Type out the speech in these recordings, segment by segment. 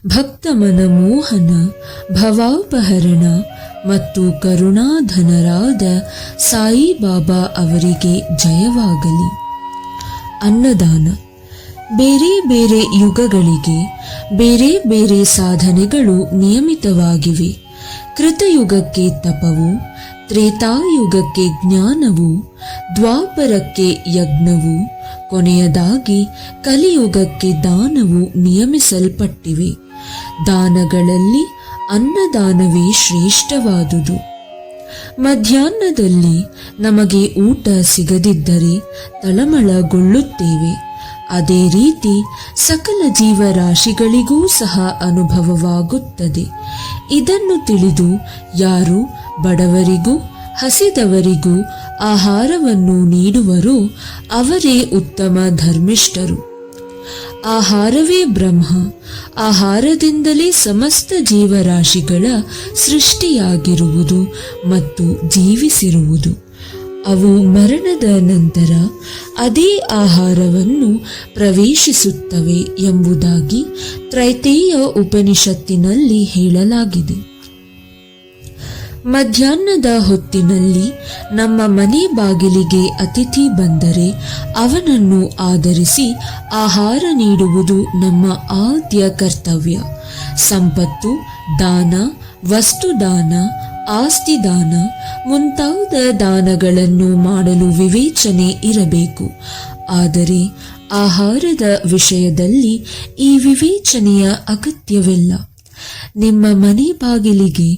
ಭಕ್ತ ಮನಮೋಹನ, ಭವಾಪಹರಣ ಮತ್ತು ಕರುಣಾಧನರಾದ ಸಾಯಿಬಾಬಾ ಅವರಿಗೆ ಜಯವಾಗಲಿ. ಅನ್ನದಾನ. ಬೇರೆ ಬೇರೆ ಯುಗಗಳಿಗೆ ಬೇರೆ ಬೇರೆ ಸಾಧನೆಗಳು ನಿಯಮಿತವಾಗಿವೆ. ಕೃತಯುಗಕ್ಕೆ ತಪವು, ತ್ರೇತಾಯುಗಕ್ಕೆ ಜ್ಞಾನವು, ದ್ವಾಪರಕ್ಕೆ ಯಜ್ಞವು, ಕೊನೆಯದಾಗಿ ಕಲಿಯುಗಕ್ಕೆ ದಾನವು ನಿಯಮಿಸಲ್ಪಟ್ಟಿವೆ. ದಾನಗಳಲ್ಲಿ ಅನ್ನದಾನವೇ ಶ್ರೇಷ್ಠವಾದುದು. ಮಧ್ಯಾಹ್ನದಲ್ಲಿ ನಮಗೆ ಊಟ ಸಿಗದಿದ್ದರೆ ತಳಮಳಗೊಳ್ಳುತ್ತೇವೆ. ಅದೇ ರೀತಿ ಸಕಲ ಜೀವರಾಶಿಗಳಿಗೂ ಸಹ ಅನುಭವವಾಗುತ್ತದೆ. ಇದನ್ನು ತಿಳಿದು ಯಾರು ಬಡವರಿಗೂ ಹಸಿದವರಿಗೂ ಆಹಾರವನ್ನು ನೀಡುವರೋ ಅವರೇ ಉತ್ತಮ ಧರ್ಮಿಷ್ಠರು. ಆಹಾರವೇ ಬ್ರಹ್ಮ. ಆಹಾರದಿಂದಲೇ ಸಮಸ್ತ ಜೀವರಾಶಿಗಳ ಸೃಷ್ಟಿಯಾಗಿರುವುದು ಮತ್ತು ಜೀವಿಸಿರುವುದು. ಅವು ಮರಣದ ನಂತರ ಅದೇ ಆಹಾರವನ್ನು ಪ್ರವೇಶಿಸುತ್ತವೆ ಎಂಬುದಾಗಿ ತೈತ್ರೇಯ ಉಪನಿಷತ್ತಿನಲ್ಲಿ ಹೇಳಲಾಗಿದೆ. ಮಧ್ಯಾಹ್ನದ ಹೊತ್ತಿನಲ್ಲಿ ನಮ್ಮ ಮನೆ ಬಾಗಿಲಿಗೆ ಅತಿಥಿ ಬಂದರೆ ಅವನನ್ನು ಆದರಿಸಿ ಆಹಾರ ನೀಡುವುದು ನಮ್ಮ ಆದ್ಯ ಕರ್ತವ್ಯ. ಸಂಪತ್ತು ದಾನ, ವಸ್ತುದಾನ, ಆಸ್ತಿ ದಾನ ಮುಂತಾದ ದಾನಗಳನ್ನು ಮಾಡಲು ವಿವೇಚನೆ ಇರಬೇಕು. ಆದರೆ ಆಹಾರದ ವಿಷಯದಲ್ಲಿ ಈ ವಿವೇಚನೆಯ ಅಗತ್ಯವಿಲ್ಲ. ನಿಮ್ಮ ಮನೆ ಬಾಗಿಲಿಗೆ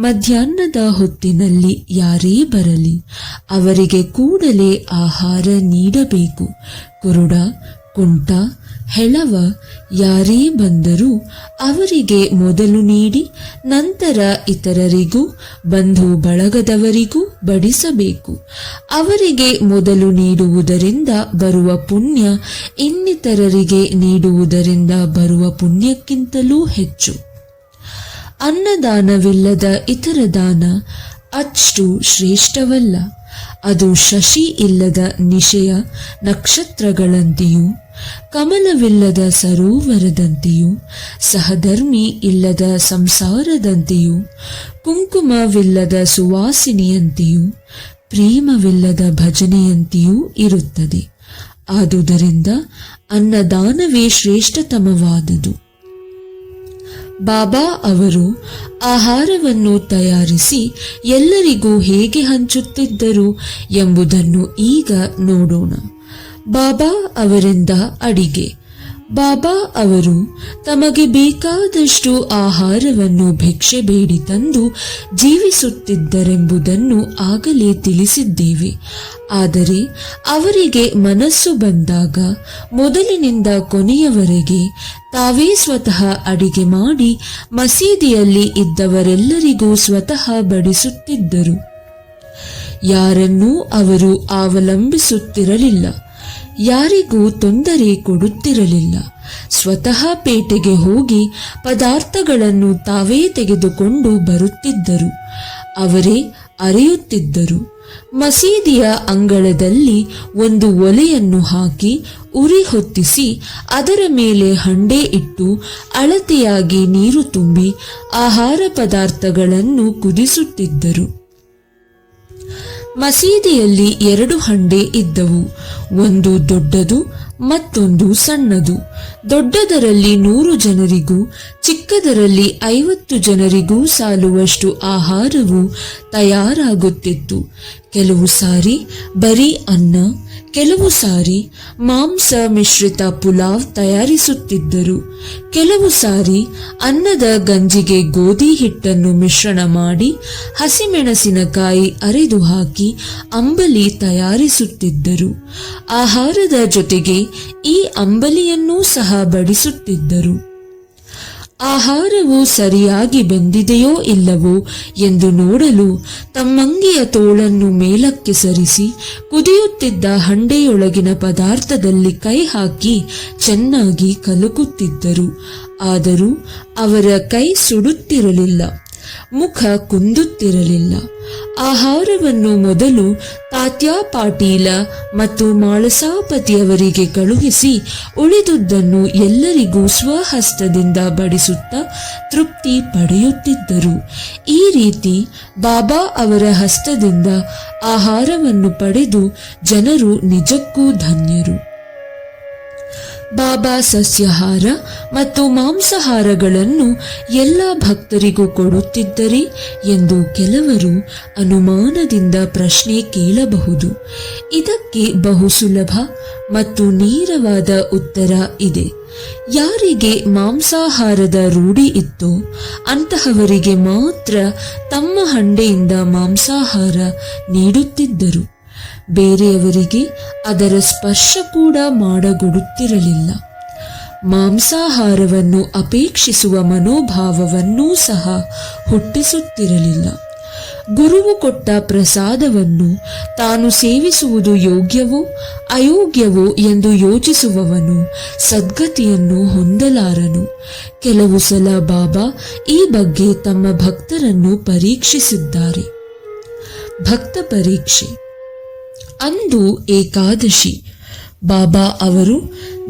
ಮಧ್ಯಾಹ್ನದ ಹೊತ್ತಿನಲ್ಲಿ ಯಾರೇ ಬರಲಿ ಅವರಿಗೆ ಕೂಡಲೇ ಆಹಾರ ನೀಡಬೇಕು. ಕುರುಡ, ಕುಂಟ, ಹೆಳವ ಯಾರೇ ಬಂದರೂ ಅವರಿಗೆ ಮೊದಲು ನೀಡಿ ನಂತರ ಇತರರಿಗೂ ಬಂಧು ಬಳಗದವರಿಗೂ ಬಡಿಸಬೇಕು. ಅವರಿಗೆ ಮೊದಲು ನೀಡುವುದರಿಂದ ಬರುವ ಪುಣ್ಯ ಇನ್ನಿತರರಿಗೆ ನೀಡುವುದರಿಂದ ಬರುವ ಪುಣ್ಯಕ್ಕಿಂತಲೂ ಹೆಚ್ಚು. ಅನ್ನದಾನವಿಲ್ಲದ ಇತರ ದಾನ ಅಷ್ಟು ಶ್ರೇಷ್ಠವಲ್ಲ. ಅದು ಶಶಿ ಇಲ್ಲದ ನಿಶೆಯ ನಕ್ಷತ್ರಗಳಂತೆಯೂ, ಕಮಲವಿಲ್ಲದ ಸರೋವರದಂತೆಯೂ, ಸಹಧರ್ಮಿ ಇಲ್ಲದ ಸಂಸಾರದಂತೆಯೂ, ಕುಂಕುಮವಿಲ್ಲದ ಸುವಾಸಿನಿಯಂತೆಯೂ, ಪ್ರೇಮವಿಲ್ಲದ ಭಜನೆಯಂತೆಯೂ ಇರುತ್ತದೆ. ಆದುದರಿಂದ ಅನ್ನದಾನವೇ ಶ್ರೇಷ್ಠತಮವಾದುದು. ಬಾಬಾ ಅವರು ಆಹಾರವನ್ನು ತಯಾರಿಸಿ ಎಲ್ಲರಿಗೂ ಹೇಗೆ ಹಂಚುತ್ತಿದ್ದರು ಎಂಬುದನ್ನು ಈಗ ನೋಡೋಣ. ಬಾಬಾ ಅವರಿಂದ ಅಡಿಗೆ. ಬಾಬಾ ಅವರು ತಮಗೆ ಬೇಕಾದಷ್ಟು ಆಹಾರವನ್ನು ಭಿಕ್ಷೆ ಬೇಡಿ ತಂದು ಜೀವಿಸುತ್ತಿದ್ದರೆಂಬುದನ್ನು ಆಗಲೇ ತಿಳಿಸಿದ್ದೇವೆ. ಆದರೆ ಅವರಿಗೆ ಮನಸ್ಸು ಬಂದಾಗ ಮೊದಲಿನಿಂದ ಕೊನೆಯವರೆಗೆ ತಾವೇ ಸ್ವತಃ ಅಡಿಗೆ ಮಾಡಿ ಮಸೀದಿಯಲ್ಲಿ ಇದ್ದವರೆಲ್ಲರಿಗೂ ಸ್ವತಃ ಬಡಿಸುತ್ತಿದ್ದರು. ಯಾರನ್ನೂ ಅವರು ಅವಲಂಬಿಸುತ್ತಿರಲಿಲ್ಲ. ಯಾರಿಗೂ ತೊಂದರೆ ಕೊಡುತ್ತಿರಲಿಲ್ಲ. ಸ್ವತಃ ಪೇಟೆಗೆ ಹೋಗಿ ಪದಾರ್ಥಗಳನ್ನು ತಾವೇ ತೆಗೆದುಕೊಂಡು ಬರುತ್ತಿದ್ದರು. ಅವರೇ ಅರೆಯುತ್ತಿದ್ದರು. ಮಸೀದಿಯ ಅಂಗಳದಲ್ಲಿ ಒಂದು ಒಲೆಯನ್ನು ಹಾಕಿ ಉರಿ ಹೊತ್ತಿಸಿ ಅದರ ಮೇಲೆ ಹಂಡೆ ಇಟ್ಟು ಅಳತೆಯಾಗಿ ನೀರು ತುಂಬಿ ಆಹಾರ ಪದಾರ್ಥಗಳನ್ನು ಕುದಿಸುತ್ತಿದ್ದರು. ಮಸೀದಿಯಲ್ಲಿ 2 ಹಂಡೆ ಇದ್ದವು. ಒಂದು ದೊಡ್ಡದು, ಮತ್ತೊಂದು ಸಣ್ಣದು. ದೊಡ್ಡದರಲ್ಲಿ 100 ಜನರಿಗೂ, ಚಿಕ್ಕದರಲ್ಲಿ 50 ಜನರಿಗೂ ಸಾಲುವಷ್ಟು ಆಹಾರವು ತಯಾರಾಗುತ್ತಿತ್ತು. ಕೆಲವು ಸಾರಿ ಬರೀ ಅನ್ನ, ಕೆಲವು ಸಾರಿ ಮಾಂಸ ಮಿಶ್ರಿತ ಪುಲಾವ್ ತಯಾರಿಸುತ್ತಿದ್ದರು. ಕೆಲವು ಸಾರಿ ಅನ್ನದ ಗಂಜಿಗೆ ಗೋಧಿ ಹಿಟ್ಟನ್ನು ಮಿಶ್ರಣ ಮಾಡಿ ಹಸಿಮೆಣಸಿನಕಾಯಿ ಅರೆದು ಹಾಕಿ ಅಂಬಲಿ ತಯಾರಿಸುತ್ತಿದ್ದರು. ಆಹಾರದ ಜೊತೆಗೆ ಈ ಅಂಬಲಿಯನ್ನೂ ಸಹ ಬಡಿಸುತ್ತಿದ್ದರು. ಆಹಾರವು ಸರಿಯಾಗಿ ಬೆಂದಿದೆಯೋ ಇಲ್ಲವೋ ಎಂದು ನೋಡಲು ತಮ್ಮಂಗಿಯ ತೋಳನ್ನು ಮೇಲಕ್ಕೆ ಸರಿಸಿ ಕುದಿಯುತ್ತಿದ್ದ ಹಂಡೆಯೊಳಗಿನ ಪದಾರ್ಥದಲ್ಲಿ ಕೈ ಹಾಕಿ ಚೆನ್ನಾಗಿ ಕಲಕುತ್ತಿದ್ದರು. ಆದರೂ ಅವರ ಕೈ ಸುಡುತ್ತಿರಲಿಲ್ಲ. ಮುಖ ಕುಂದುತ್ತಿರಲಿಲ್ಲ. ಆಹಾರವನ್ನು ಮೊದಲು ತಾತ್ಯಾ ಪಾಟೀಲ ಮತ್ತು ಮಾಳಸಾಪತಿಯವರಿಗೆ ಕಳುಹಿಸಿ ಉಳಿದುದನ್ನು ಎಲ್ಲರಿಗೂ ಸ್ವಹಸ್ತದಿಂದ ಬಡಿಸುತ್ತಾ ತೃಪ್ತಿ ಪಡೆಯುತ್ತಿದ್ದರು. ಈ ರೀತಿ ಬಾಬಾ ಅವರ ಹಸ್ತದಿಂದ ಆಹಾರವನ್ನು ಪಡೆದು ಜನರು ನಿಜಕ್ಕೂ ಧನ್ಯರು. ಬಾಬಾ ಸಸ್ಯಾಹಾರ ಮತ್ತು ಮಾಂಸಾಹಾರಗಳನ್ನು ಎಲ್ಲ ಭಕ್ತರಿಗೂ ಕೊಡುತ್ತಿದ್ದರೇ ಎಂದು ಕೆಲವರು ಅನುಮಾನದಿಂದ ಪ್ರಶ್ನೆ ಕೇಳಬಹುದು. ಇದಕ್ಕೆ ಬಹು ಸುಲಭ ಮತ್ತು ನೇರವಾದ ಉತ್ತರ ಇದೆ. ಯಾರಿಗೆ ಮಾಂಸಾಹಾರದ ರೂಢಿ ಇತ್ತೋ ಅಂತಹವರಿಗೆ ಮಾತ್ರ ತಮ್ಮ ಹಂಡೆಯಿಂದ ಮಾಂಸಾಹಾರ ನೀಡುತ್ತಿದ್ದರು. ಬೇರೆಯವರಿಗೆ ಅದರ ಸ್ಪರ್ಶ ಕೂಡ ಮಾಡಗೊಡುತ್ತಿರಲಿಲ್ಲ. ಮಾಂಸಾಹಾರವನ್ನು ಅಪೇಕ್ಷಿಸುವ ಮನೋಭಾವವನ್ನೂ ಸಹ ಹುಟ್ಟಿಸುತ್ತಿರಲಿಲ್ಲ. ಗುರುವು ಕೊಟ್ಟ ಪ್ರಸಾದವನ್ನು ತಾನು ಸೇವಿಸುವುದು ಯೋಗ್ಯವೋ ಅಯೋಗ್ಯವೋ ಎಂದು ಯೋಚಿಸುವವನು ಸದ್ಗತಿಯನ್ನು ಹೊಂದಲಾರನು. ಕೆಲವು ಸಲ ಬಾಬಾ ಈ ಬಗ್ಗೆ ತಮ್ಮ ಭಕ್ತರನ್ನು ಪರೀಕ್ಷಿಸಿದ್ದಾರೆ. ಭಕ್ತ ಪರೀಕ್ಷೆ. ಅಂದು ಏಕಾದಶಿ. ಬಾಬಾ ಅವರು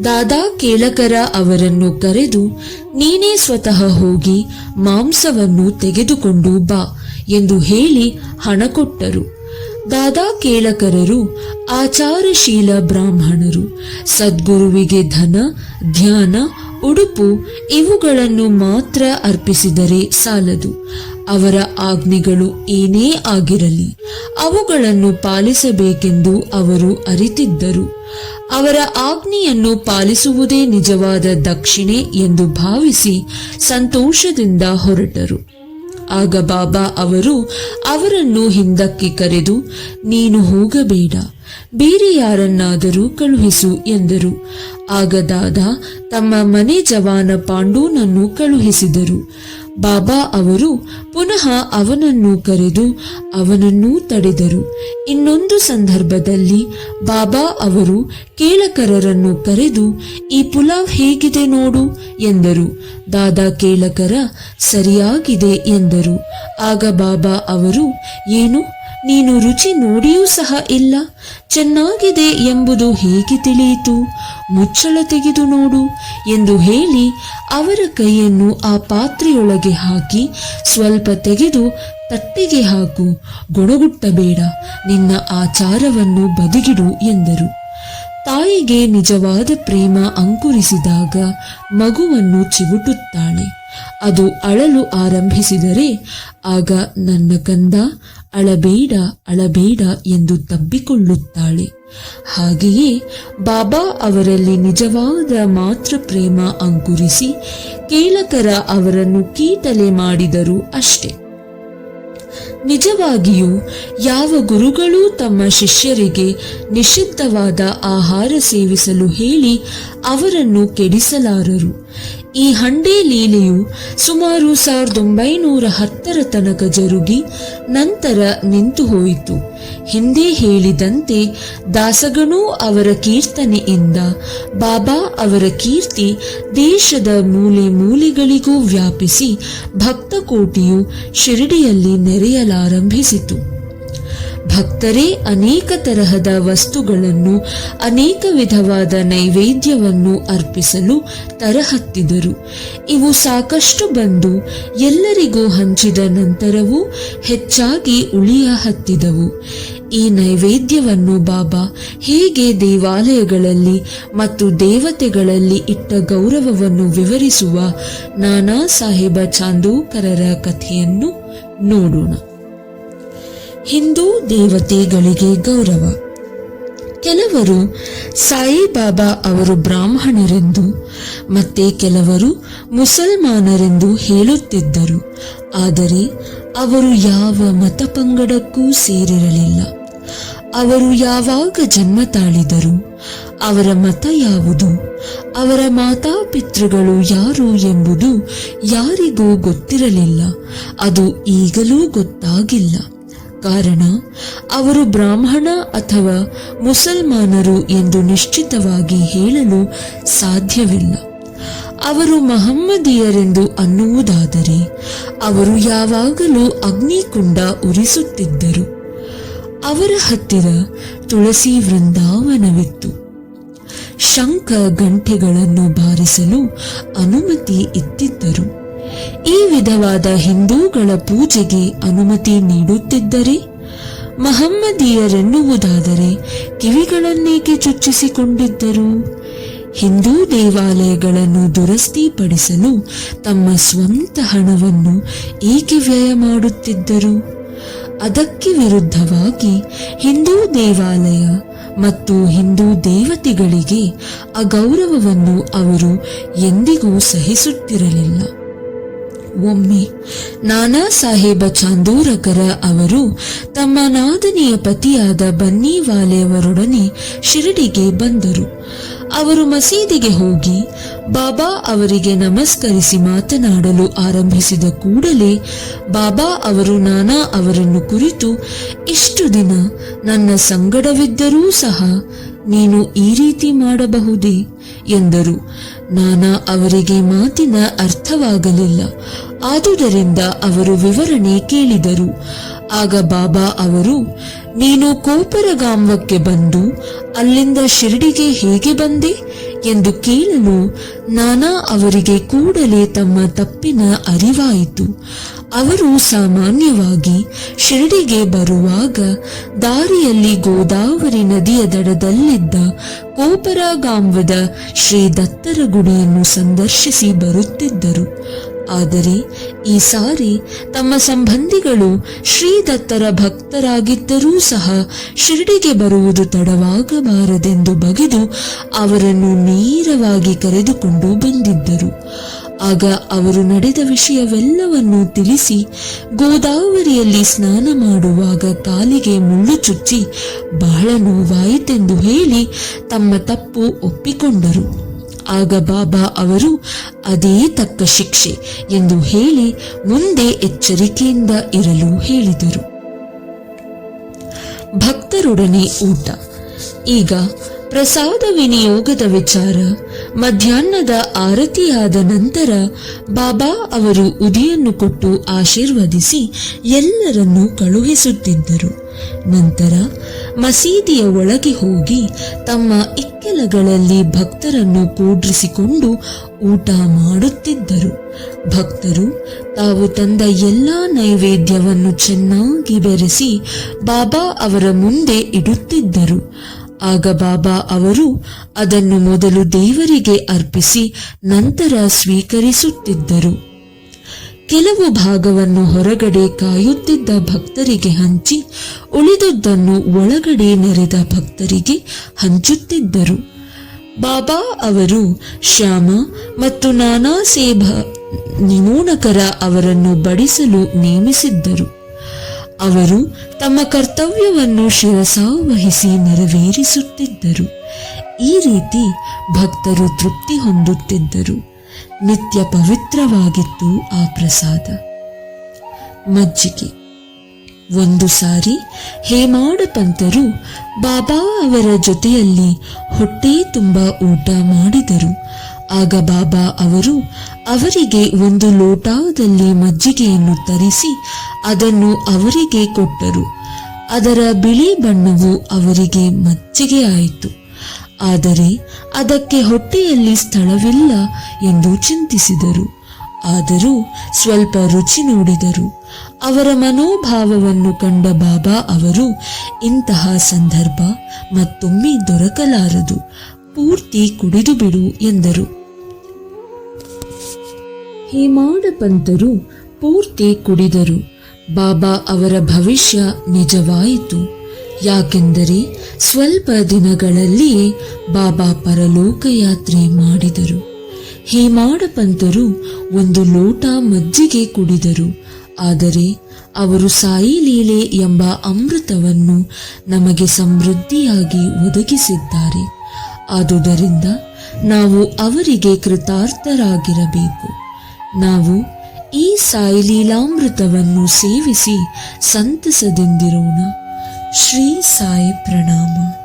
ದಾದಾ ಕೇಳಕರ ಅವರನ್ನು ಕರೆದು, ನೀನೇ ಸ್ವತಃ ಹೋಗಿ ಮಾಂಸವನ್ನು ತೆಗೆದುಕೊಂಡು ಬಾ ಎಂದು ಹೇಳಿ ಹಣ ಕೊಟ್ಟರು. ದಾದಾ ಕೇಳಕರರು ಆಚಾರಶೀಲ ಬ್ರಾಹ್ಮಣರು. ಸದ್ಗುರುವಿಗೆ ಧನ, ಧ್ಯಾನ, ಉಡುಪು ಇವುಗಳನ್ನು ಮಾತ್ರ ಅರ್ಪಿಸಿದರೆ ಸಾಲದು. ಅವರ ಆಜ್ಞೆಗಳು ಏನೇ ಆಗಿರಲಿ ಅವುಗಳನ್ನು ಪಾಲಿಸಬೇಕೆಂದು ಅವರು ಅರಿತಿದ್ದರು. ಅವರ ಆಜ್ಞೆಯನ್ನು ಪಾಲಿಸುವುದೇ ನಿಜವಾದ ದಕ್ಷಿಣೆ ಎಂದು ಭಾವಿಸಿ ಸಂತೋಷದಿಂದ ಹೊರಟರು. ಆಗ ಬಾಬಾ ಅವರು ಅವರನ್ನು ಹಿಂದಕ್ಕೆ ಕರೆದು, ನೀನು ಹೋಗಬೇಡ, ಬೇರೆ ಯಾರನ್ನಾದರೂ ಕಳುಹಿಸು ಎಂದರು. ಆಗ ದಾದಾ ತಮ್ಮ ಮನೆ ಜವಾನ ಪಾಂಡೂನನ್ನು ಕಳುಹಿಸಿದರು. ಬಾಬಾ ಅವರು ಪುನಃ ಅವನನ್ನು ಕರೆದು ಅವನನ್ನೂ ತಡೆದರು. ಇನ್ನೊಂದು ಸಂದರ್ಭದಲ್ಲಿ ಬಾಬಾ ಅವರು ಕೇಳಕರರನ್ನು ಕರೆದು, ಈ ಪುಲಾವ್ ಹೇಗಿದೆ ನೋಡು ಎಂದರು. ದಾದಾ ಕೇಳಕರ ಸರಿಯಾಗಿದೆ ಎಂದರು. ಆಗ ಬಾಬಾ ಅವರು, ಏನು, ನೀನು ರುಚಿ ನೋಡಿಯೂ ಸಹ ಇಲ್ಲ, ಚೆನ್ನಾಗಿದೆ ಎಂಬುದು ಹೇಗೆ ತಿಳಿಯಿತು? ಮುಚ್ಚಳ ತೆಗೆದು ನೋಡು ಎಂದು ಹೇಳಿ ಅವರ ಕೈಯನ್ನು ಆ ಪಾತ್ರೆಯೊಳಗೆ ಹಾಕಿ ಸ್ವಲ್ಪ ತೆಗೆದು ತಟ್ಟೆಗೆ ಹಾಕು, ಗೊಣಗುಟ್ಟಬೇಡ, ನಿನ್ನ ಆಚಾರವನ್ನು ಬದಿಗಿಡು ಎಂದರು. ತಾಯಿಗೆ ನಿಜವಾದ ಪ್ರೇಮ ಅಂಕುರಿಸಿದಾಗ ಮಗುವನ್ನು ಚಿವುಟುತ್ತಾಳೆ. ಅದು ಅಳಲು ಆರಂಭಿಸಿದರೆ ಆಗ ನನ್ನ ಕಂದ ಅಳಬೇಡ ಅಳಬೇಡ ಎಂದು ತಬ್ಬಿಕೊಳ್ಳುತ್ತಾಳೆ. ಹಾಗೆಯೇ ಬಾಬಾ ಅವರಲ್ಲಿ ನಿಜವಾದ ಮಾತೃ ಪ್ರೇಮ ಅಂಕುರಿಸಿ ಕೇಳಕರ ಅವರನ್ನು ಕೀಟಲೆ ಮಾಡಿದರು ಅಷ್ಟೆ. ನಿಜವಾಗಿಯೂ ಯಾವ ಗುರುಗಳೂ ತಮ್ಮ ಶಿಷ್ಯರಿಗೆ ನಿಷಿದ್ಧವಾದ ಆಹಾರ ಸೇವಿಸಲು ಹೇಳಿ ಅವರನ್ನು ಕೆಡಿಸಲಾರರು. ಈ ಹಂಡೆ ಲೀಲೆಯು ಸುಮಾರು 1910 ತನಕ ಜರುಗಿ ನಂತರ ನಿಂತು ಹೋಯಿತು. ಹಿಂದೆ ಹೇಳಿದಂತೆ ದಾಸಗಣೂ ಅವರ ಕೀರ್ತನೆಯಿಂದ ಬಾಬಾ ಅವರ ಕೀರ್ತಿ ದೇಶದ ಮೂಲೆ ಮೂಲೆಗಳಿಗೂ ವ್ಯಾಪಿಸಿ ಭಕ್ತಕೋಟಿಯು ಶಿರಡಿಯಲ್ಲಿ ನೆರೆಯಲಾರಂಭಿಸಿತು. ಭಕ್ತರೇ ಅನೇಕ ತರಹದ ವಸ್ತುಗಳನ್ನು, ಅನೇಕ ವಿಧವಾದ ನೈವೇದ್ಯವನ್ನು ಅರ್ಪಿಸಲು ತರಹತ್ತಿದರು. ಇವು ಸಾಕಷ್ಟು ಬಂದು ಎಲ್ಲರಿಗೂ ಹಂಚಿದ ನಂತರವೂ ಹೆಚ್ಚಾಗಿ ಉಳಿಯ ಹತ್ತಿದವು. ಈ ನೈವೇದ್ಯವನ್ನು ಬಾಬಾ ಹೇಗೆ ದೇವಾಲಯಗಳಲ್ಲಿ ಮತ್ತು ದೇವತೆಗಳಲ್ಲಿ ಇಟ್ಟ ಗೌರವವನ್ನು ವಿವರಿಸುವ ನಾನಾ ಸಾಹೇಬ ಚಾಂದೋಕರರ ಕಥೆಯನ್ನು ನೋಡೋಣ. ಹಿಂದೂ ದೇವತೆಗಳಿಗೆ ಗೌರವ. ಕೆಲವರು ಸಾಯಿಬಾಬಾ ಅವರು ಬ್ರಾಹ್ಮಣರೆಂದು ಮತ್ತೆ ಕೆಲವರು ಮುಸಲ್ಮಾನರೆಂದು ಹೇಳುತ್ತಿದ್ದರು. ಆದರೆ ಅವರು ಯಾವ ಮತ ಪಂಗಡಕ್ಕೂ ಸೇರಿರಲಿಲ್ಲ. ಅವರು ಯಾವಾಗ ಜನ್ಮ ತಾಳಿದರು, ಅವರ ಮತ ಯಾವುದು, ಅವರ ಮಾತಾಪಿತೃಗಳು ಯಾರು ಎಂಬುದು ಯಾರಿಗೂ ಗೊತ್ತಿರಲಿಲ್ಲ. ಅದು ಈಗಲೂ ಗೊತ್ತಾಗಿಲ್ಲ. ಕಾರಣ ಅವರು ಬ್ರಾಹ್ಮಣ ಅಥವಾ ಮುಸಲ್ಮಾನರು ಎಂದು ನಿಶ್ಚಿತವಾಗಿ ಹೇಳಲು ಸಾಧ್ಯವಿಲ್ಲ. ಅವರು ಮಹಮ್ಮದೀಯರೆಂದು ಅನ್ನುವುದಾದರೆ ಅವರು ಯಾವಾಗಲೂ ಅಗ್ನಿಕುಂಡ ಉರಿಸುತ್ತಿದ್ದರು. ಅವರ ಹತ್ತಿರ ತುಳಸಿ ವೃಂದಾವನವಿತ್ತು. ಶಂಖ ಗಂಟೆಗಳನ್ನು ಬಾರಿಸಲು ಅನುಮತಿ ಇತ್ತಿದ್ದರು. ಈ ವಿಧವಾದ ಹಿಂದೂಗಳ ಪೂಜೆಗೆ ಅನುಮತಿ ನೀಡುತ್ತಿದ್ದರೆ ಮಹಮ್ಮದೀಯರೆನ್ನುವುದಾದರೆ ಕಿವಿಗಳನ್ನೇಕೆ ಚುಚ್ಚಿಸಿಕೊಂಡಿದ್ದರು? ಹಿಂದೂ ದೇವಾಲಯಗಳನ್ನು ದುರಸ್ತಿಪಡಿಸಲು ತಮ್ಮ ಸ್ವಂತ ಹಣವನ್ನು ಏಕೆ ವ್ಯಯ ಮಾಡುತ್ತಿದ್ದರು? ಅದಕ್ಕೆ ವಿರುದ್ಧವಾಗಿ ಹಿಂದೂ ದೇವಾಲಯ ಮತ್ತು ಹಿಂದೂ ದೇವತೆಗಳಿಗೆ ಅಗೌರವವನ್ನು ಅವರು ಎಂದಿಗೂ ಸಹಿಸುತ್ತಿರಲಿಲ್ಲ. ಒಮ್ಮೆ ನಾನಾ ಸಾಹೇಬ ಚಾಂದೋರಕರ ಅವರು ತಮ್ಮ ನಾದನಿಯ ಪತಿಯಾದ ಬನ್ನಿವಾಲೆಯವರೊಡನೆ ಶಿರಡಿಗೆ ಬಂದರು. ಅವರು ಮಸೀದಿಗೆ ಹೋಗಿ ಬಾಬಾ ಅವರಿಗೆ ನಮಸ್ಕರಿಸಿ ಮಾತನಾಡಲು ಆರಂಭಿಸಿದ ಕೂಡಲೇ ಬಾಬಾ ಅವರು ನಾನಾ ಅವರನ್ನು ಕುರಿತು, ಇಷ್ಟು ದಿನ ನನ್ನ ಸಂಗಡವಿದ್ದರೂ ಸಹ ನೀನು ಈ ರೀತಿ ಮಾಡಬಹುದೇ ಎಂದರು. ನಾನಾ ಅವರಿಗೆ ಮಾತಿನ ಅರ್ಥವಾಗಲಿಲ್ಲ. ಆದುದರಿಂದ ಅವರು ವಿವರಣೆ ಕೇಳಿದರು. ಆಗ ಬಾಬಾ ಅವರು, ನೀನು ಕೋಪರಗಾಂವಕ್ಕೆ ಬಂದು ಅಲ್ಲಿಂದ ಶಿರಡಿಗೆ ಹೇಗೆ ಬಂದೆ ಎಂದು ಕೇಳಲು ನಾನಾ ಅವರಿಗೆ ಕೂಡಲೇ ತಮ್ಮ ತಪ್ಪಿನ ಅರಿವಾಯಿತು. ಅವರು ಸಾಮಾನ್ಯವಾಗಿ ಶಿರಡಿಗೆ ಬರುವಾಗ ದಾರಿಯಲ್ಲಿ ಗೋದಾವರಿ ನದಿಯ ದಡದಲ್ಲಿದ್ದ ಕೋಪರಗಾಂವದ ಶ್ರೀ ದತ್ತರ ಗುಡಿಯನ್ನು ಸಂದರ್ಶಿಸಿ ಬರುತ್ತಿದ್ದರು. ಆದರೆ ಈ ಸಾರಿ ತಮ್ಮ ಸಂಬಂಧಿಗಳು ಶ್ರೀದತ್ತರ ಭಕ್ತರಾಗಿದ್ದರೂ ಸಹ ಶಿರಡಿಗೆ ಬರುವುದು ತಡವಾಗಬಾರದೆಂದು ಬಗೆದು ಅವರನ್ನು ನೇರವಾಗಿ ಕರೆದುಕೊಂಡು ಬಂದಿದ್ದರು. ಆಗ ಅವರು ನಡೆದ ವಿಷಯವೆಲ್ಲವನ್ನೂ ತಿಳಿಸಿ, ಗೋದಾವರಿಯಲ್ಲಿ ಸ್ನಾನ ಮಾಡುವಾಗ ಕಾಲಿಗೆ ಮುಳ್ಳು ಚುಚ್ಚಿ ಬಹಳ ನೋವಾಯಿತೆಂದು ಹೇಳಿ ತಮ್ಮ ತಪ್ಪು ಒಪ್ಪಿಕೊಂಡರು. ಆಗ ಬಾಬಾ ಅವರು ಅದೇ ತಕ್ಕ ಶಿಕ್ಷೆ ಎಂದು ಹೇಳಿ ಮುಂದೆ ಎಚ್ಚರಿಕೆಯಿಂದ ಇರಲು ಹೇಳಿದರು. ಭಕ್ತರೊಡನೆ ಊಟ. ಈಗ ಪ್ರಸಾದ ವಿನಿಯೋಗದ ವಿಚಾರ. ಮಧ್ಯಾಹ್ನದ ಆರತಿಯಾದ ನಂತರ ಬಾಬಾ ಅವರು ಉದಿಯನ್ನು ಕೊಟ್ಟು ಆಶೀರ್ವದಿಸಿ ಎಲ್ಲರನ್ನೂ ಕಳುಹಿಸುತ್ತಿದ್ದರು. ನಂತರ ಮಸೀದಿಯ ಒಳಗೆ ಹೋಗಿ ತಮ್ಮ ಇಕ್ಕೆಲಗಳಲ್ಲಿ ಭಕ್ತರನ್ನು ಕೂಡ್ರಿಸಿಕೊಂಡು ಊಟ ಮಾಡುತ್ತಿದ್ದರು. ಭಕ್ತರು ತಾವು ತಂದ ಎಲ್ಲಾ ನೈವೇದ್ಯವನ್ನು ಚೆನ್ನಾಗಿ ಬೆರೆಸಿ ಬಾಬಾ ಅವರ ಮುಂದೆ ಇಡುತ್ತಿದ್ದರು. ಆಗ ಬಾಬಾ ಅವರು ಅದನ್ನು ಮೊದಲು ದೇವರಿಗೆ ಅರ್ಪಿಸಿ ನಂತರ ಸ್ವೀಕರಿಸುತ್ತಿದ್ದರು. ಕೆಲವು ಭಾಗವನ್ನು ಹೊರಗಡೆ ಕಾಯುತ್ತಿದ್ದ ಭಕ್ತರಿಗೆ ಹಂಚಿ ಉಳಿದದ್ದನ್ನು ಒಳಗಡೆ ನೆರೆದ ಭಕ್ತರಿಗೆ ಹಂಚುತ್ತಿದ್ದರು. ಬಾಬಾ ಅವರು ಶ್ಯಾಮ ಮತ್ತು ನಾನಾ ಸೇಬ ನಿಮೂಣಕರ ಅವರನ್ನು ಬಡಿಸಲು ನೇಮಿಸಿದ್ದರು. ಅವರು ತಮ್ಮ ಕರ್ತವ್ಯವನ್ನು ಶಿರಸಾವಹಿಸಿ ನೆರವೇರಿಸುತ್ತಿದ್ದರು. ಈ ರೀತಿ ಭಕ್ತರು ತೃಪ್ತಿ ಹೊಂದುತ್ತಿದ್ದರು. ನಿತ್ಯ ಪವಿತ್ರವಾಗಿತ್ತು ಆ ಪ್ರಸಾದ. ಮಜ್ಜಿಗೆ. ಒಂದು ಸಾರಿ ಹೇಮಾಡ ಪಂತರು ಬಾಬಾ ಅವರ ಜೊತೆಯಲ್ಲಿ ಹೊಟ್ಟೆ ತುಂಬ ಊಟ ಮಾಡಿದರು. ಆಗ ಬಾಬಾ ಅವರು ಅವರಿಗೆ ಒಂದು ಲೋಟದಲ್ಲಿ ಮಜ್ಜಿಗೆಯನ್ನು ತರಿಸಿ ಅದನ್ನು ಅವರಿಗೆ ಕೊಟ್ಟರು. ಅದರ ಬಿಳಿ ಬಣ್ಣವು ಅವರಿಗೆ ಮಜ್ಜಿಗೆ ಆಯಿತು. ಆದರೆ ಅದಕ್ಕೆ ಹೊಟ್ಟೆಯಲ್ಲಿ ಸ್ಥಳವಿಲ್ಲ ಎಂದು ಚಿಂತಿಸಿದರು. ಆದರೂ ಸ್ವಲ್ಪ ರುಚಿ ನೋಡಿದರು. ಅವರ ಮನೋಭಾವವನ್ನು ಕಂಡ ಬಾಬಾ ಅವರು, ಇಂತಹ ಸಂದರ್ಭ ಮತ್ತೊಮ್ಮೆ ದೊರಕಲಾರದು, ಪೂರ್ತಿ ಕುಡಿದು ಬಿಡು ಎಂದರು. ಹೇಮಾಡ ಪಂತರು ಪೂರ್ತಿ ಕುಡಿದರು. ಬಾಬಾ ಅವರ ಭವಿಷ್ಯ ನಿಜವಾಯಿತು. ಯಾಕೆಂದರೆ ಸ್ವಲ್ಪ ದಿನಗಳಲ್ಲಿಯೇ ಬಾಬಾ ಪರಲೋಕ ಯಾತ್ರೆ ಮಾಡಿದರು. ಹೇಮಾಡ ಪಂತರು ಒಂದು ಲೋಟ ಮಜ್ಜಿಗೆ ಕುಡಿದರು. ಆದರೆ ಅವರು ಸಾಯಿ ಲೀಲೆ ಎಂಬ ಅಮೃತವನ್ನು ನಮಗೆ ಸಮೃದ್ಧಿಯಾಗಿ ಒದಗಿಸಿದ್ದಾರೆ. ಆದುದರಿಂದ ನಾವು ಅವರಿಗೆ ಕೃತಾರ್ಥರಾಗಿರಬೇಕು. ನಾವು ಈ ಸಾಯಿ ಲೀಲಾಮೃತವನ್ನು ಸೇವಿಸಿ ಸಂತಸದಿಂದಿರೋಣ. ಶ್ರೀ ಸಾಯಿ ಪ್ರಣಾಮ.